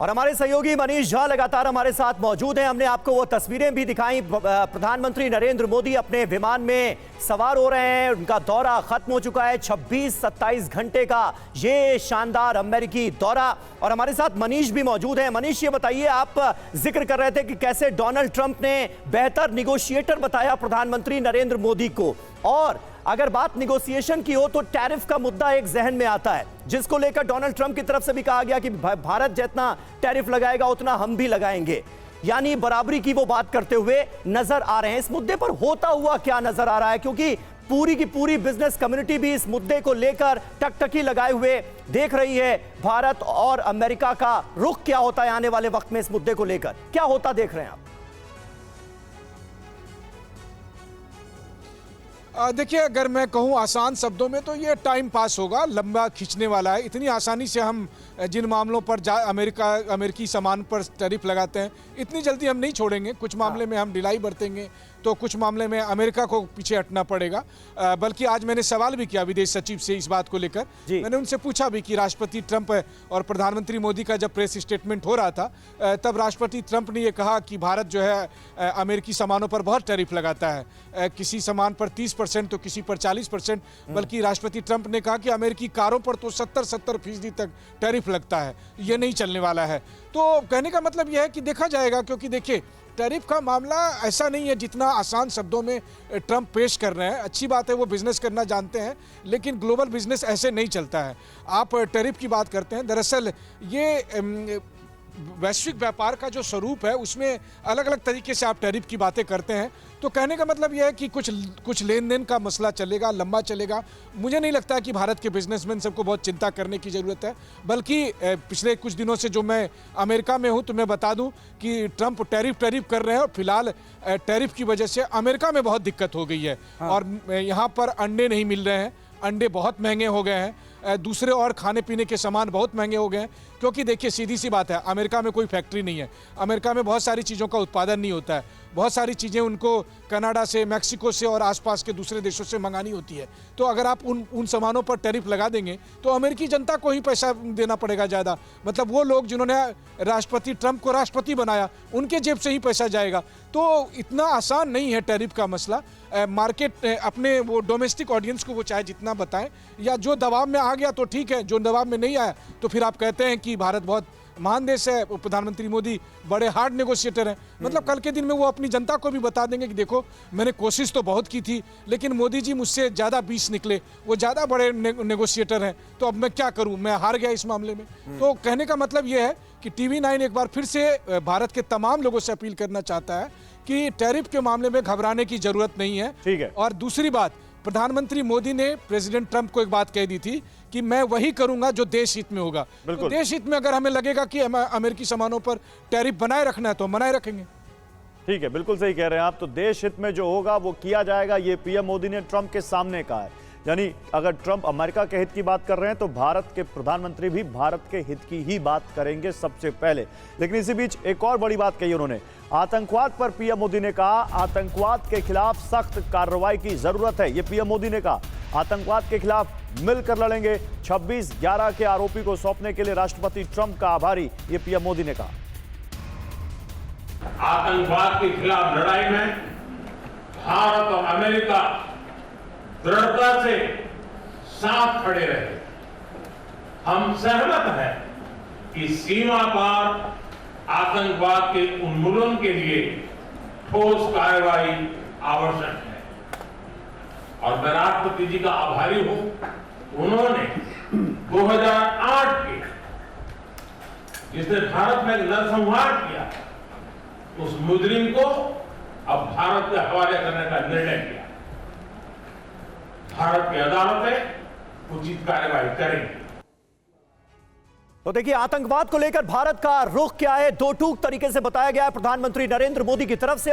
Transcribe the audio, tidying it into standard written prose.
और हमारे सहयोगी मनीष झा लगातार हमारे साथ मौजूद हैं। हमने आपको वो तस्वीरें भी दिखाई। प्रधानमंत्री नरेंद्र मोदी अपने विमान में सवार हो रहे हैं। उनका दौरा खत्म हो चुका है। 26-27 घंटे का ये शानदार अमेरिकी दौरा। और हमारे साथ मनीष भी मौजूद हैं। मनीष, ये बताइए, आप जिक्र कर रहे थे कि कैसे डोनाल्ड ट्रंप ने बेहतर निगोशिएटर बताया प्रधानमंत्री नरेंद्र मोदी को। और अगर बात निगोशिएशन की हो तो टैरिफ का मुद्दा एक जहन में आता है, जिसको लेकर डोनाल्ड ट्रंप की तरफ से भी कहा गया कि भारत जितना टैरिफ लगाएगा उतना हम भी लगाएंगे, यानी बराबरी की वो बात करते हुए नजर आ रहे हैं। इस मुद्दे पर होता हुआ क्या नजर आ रहा है, क्योंकि पूरी की पूरी बिजनेस कम्युनिटी भी इस मुद्दे को लेकर टकटकी लगाए हुए देख रही है। भारत और अमेरिका का रुख क्या होता है आने वाले वक्त में, इस मुद्दे को लेकर क्या होता देख रहे हैं आप? देखिए, अगर मैं कहूँ आसान शब्दों में तो ये टाइम पास होगा, लंबा खींचने वाला है। इतनी आसानी से हम जिन मामलों पर अमेरिकी सामान पर टैरिफ लगाते हैं, इतनी जल्दी हम नहीं छोड़ेंगे। कुछ मामले में हम ढिलाई बरतेंगे तो कुछ मामले में अमेरिका को पीछे हटना पड़ेगा। बल्कि आज मैंने सवाल भी किया विदेश सचिव से इस बात को लेकर। मैंने उनसे पूछा भी कि राष्ट्रपति ट्रंप और प्रधानमंत्री मोदी का जब प्रेस स्टेटमेंट हो रहा था, तब राष्ट्रपति ट्रंप ने यह कहा कि भारत जो है अमेरिकी सामानों पर बहुत टैरिफ लगाता है, किसी सामान पर 30% तो किसी पर 40%। बल्कि राष्ट्रपति ट्रंप ने कहा कि अमेरिकी कारों पर तो 70% तक टैरिफ लगता है, ये नहीं चलने वाला है। तो कहने का मतलब यह है कि देखा जाएगा, क्योंकि देखिए टैरिफ का मामला ऐसा नहीं है जितना आसान शब्दों में ट्रंप पेश कर रहे हैं। अच्छी बात है, वो बिजनेस करना जानते हैं, लेकिन ग्लोबल बिजनेस ऐसे नहीं चलता है। आप टैरिफ की बात करते हैं, दरअसल ये वैश्विक व्यापार का जो स्वरूप है उसमें अलग अलग तरीके से आप टैरिफ की बातें करते हैं। तो कहने का मतलब यह है कि कुछ लेन देन का मसला चलेगा, लंबा चलेगा। मुझे नहीं लगता है कि भारत के बिजनेसमैन सबको बहुत चिंता करने की ज़रूरत है। बल्कि पिछले कुछ दिनों से जो मैं अमेरिका में हूं, तो मैं बता दूं कि ट्रंप टैरिफ टैरिफ कर रहे हैं, और फिलहाल टैरिफ की वजह से अमेरिका में बहुत दिक्कत हो गई है। और यहाँ पर अंडे नहीं मिल रहे हैं, अंडे बहुत महंगे हो गए हैं, दूसरे और खाने पीने के सामान बहुत महंगे हो गए हैं। क्योंकि देखिए सीधी सी बात है, अमेरिका में कोई फैक्ट्री नहीं है, अमेरिका में बहुत सारी चीज़ों का उत्पादन नहीं होता है। बहुत सारी चीज़ें उनको कनाडा से, मैक्सिको से और आसपास के दूसरे देशों से मंगानी होती है। तो अगर आप उन सामानों पर टैरिफ लगा देंगे तो अमेरिकी जनता को ही पैसा देना पड़ेगा ज़्यादा। मतलब वो लोग जिन्होंने राष्ट्रपति ट्रंप को राष्ट्रपति बनाया, उनके जेब से ही पैसा जाएगा। तो इतना आसान नहीं है टैरिफ का मसला। मार्केट अपने वो डोमेस्टिक ऑडियंस को वो चाहे जितना बताएं, या जो दबाव में आ गया तो ठीक है, जो दबाव में नहीं आया तो फिर आप कहते हैं कि भारत बहुत महान देश है, प्रधानमंत्री मोदी बड़े हार्ड नेगोशिएटर हैं। मतलब कल के दिन में वो अपनी जनता को भी बता देंगे कि देखो मैंने कोशिश तो बहुत की थी, लेकिन मोदी जी मुझसे ज़्यादा 20 निकले, वो ज़्यादा बड़े नेगोशिएटर हैं, तो अब मैं क्या करूं, मैं हार गया इस मामले में। तो कहने का मतलब ये है कि TV9 एक बार फिर से भारत के तमाम लोगों से अपील करना चाहता है कि टैरिफ के मामले में घबराने की जरूरत नहीं है। ठीक है। और दूसरी बात, प्रधानमंत्री मोदी ने प्रेसिडेंट ट्रंप को एक बात कह दी थी कि मैं वही करूंगा जो देश हित में होगा। तो देश हित में अगर हमें लगेगा कि अमेरिकी सामानों पर टैरिफ बनाए रखना है तो हम बनाए रखेंगे। ठीक है, बिल्कुल सही कह रहे हैं आप। तो देश हित में जो होगा वो किया जाएगा, ये पीएम मोदी ने ट्रंप के सामने कहा है। यानी अगर ट्रंप अमेरिका के हित की बात कर रहे हैं तो भारत के प्रधानमंत्री भी भारत के हित की ही बात करेंगे सबसे पहले। लेकिन इसी बीच एक और बड़ी बात कही उन्होंने, आतंकवाद पर पीएम मोदी ने कहा आतंकवाद के खिलाफ सख्त कार्रवाई की जरूरत है। ये पीएम मोदी ने कहा, आतंकवाद के खिलाफ मिलकर लड़ेंगे। 26/11 के आरोपी को सौंपने के लिए राष्ट्रपति ट्रंप का आभारी, ये पीएम मोदी ने कहा। आतंकवाद के खिलाफ लड़ाई में भारत और अमेरिका दृढ़ता से साथ खड़े रहे। हम सहमत हैं कि सीमा पार आतंकवाद के उन्मूलन के लिए ठोस कार्रवाई आवश्यक है। और मैं राष्ट्रपति जी का आभारी हूं, उन्होंने 2008 के जिसने भारत में नरसंहार किया, उस मुजरिम को अब भारत के हवाले करने का निर्णय किया। भारत की अदालतें उचित कार्रवाई करेंगी। तो देखिए, आतंकवाद को लेकर भारत का रुख क्या है, दो टूक तरीके से बताया गया है प्रधानमंत्री नरेंद्र मोदी की तरफ से।